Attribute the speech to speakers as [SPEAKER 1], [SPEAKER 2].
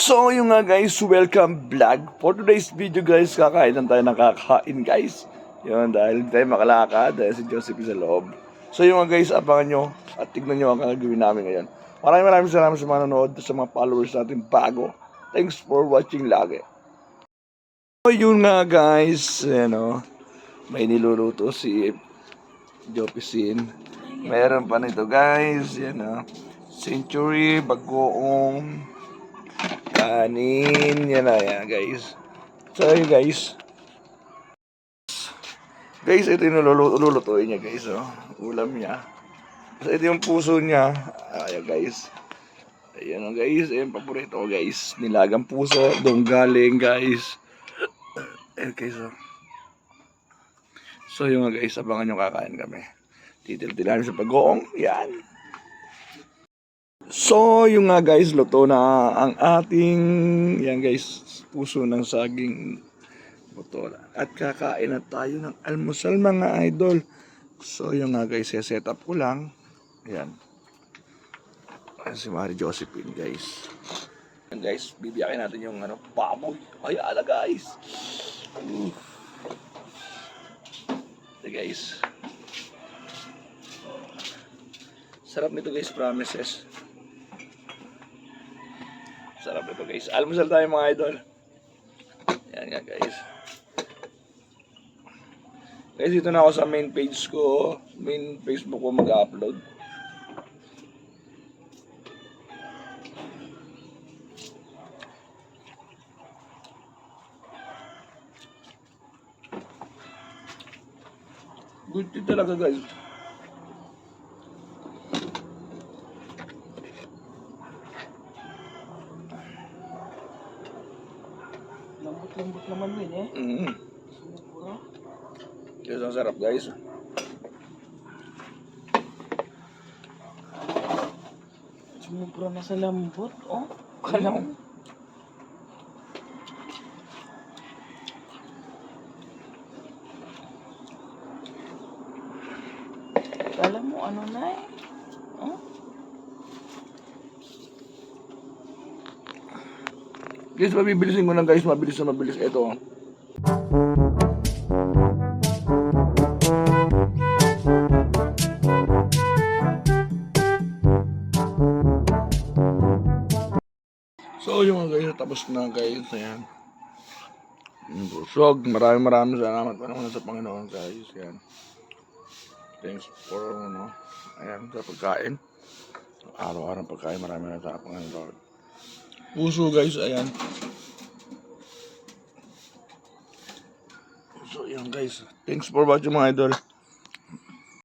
[SPEAKER 1] So yung nga guys, welcome vlog. For today's video guys, kakain lang tayo ng kakain guys. Yun, dahil hindi tayo makalakad, dahil si Joseph sa loob. So yung nga guys, abangan nyo at tignan nyo ang gagawin namin ngayon. Maraming salamat sa mga nanonood at sa mga followers natin bago. Thanks for watching lagi. So yun nga guys, may niluluto si Jopisin. Meron pa nito guys, century, bagoong, kanin, yan guys. So yun guys. Guys, ito yung lulutuin niya guys, ulam niya. So ito yung puso niya. Ayan guys. Ayan guys, ayan paborito ko guys. Nilagang puso, doon galing guys. Ayan guys, So yung guys, abangan yung kakain kami. Titil-tilan sa pag-goong, yan. So yung guys, luto na ang ating, yan guys, puso ng saging butola. At kakain na tayo ng almusal mga idol. So yung guys, set up ko lang. Yan. Si Mari Josephine guys. Yan guys, bibiyakin natin yung baboy. Ay ala guys. So guys. Sarap nito guys, promises. Sarap nito guys. Almusal tayo mga idol. Yan nga guys. Guys, dito na ako sa main page ko. Main Facebook ko mag-upload. Good talaga guys.
[SPEAKER 2] Lambot naman yun eh. Sumupura.
[SPEAKER 1] Yes, ang sarap guys.
[SPEAKER 2] Sumupura na sa lambot. Oh, kala mo. Kala mo ano na eh. Oh?
[SPEAKER 1] Guys, mabibilisin ko na guys. Mabilis na mabilis. Ito. So yung guys, tapos na guys. Ayan. Busog. Maraming salamat pa naman sa Panginoon guys. Ayan. Thanks for ayan, sa pagkain. Araw-araw pagkain. Maraming sa Panginoon. Puso guys, ayan. So yan guys. Thanks for watching mga idol.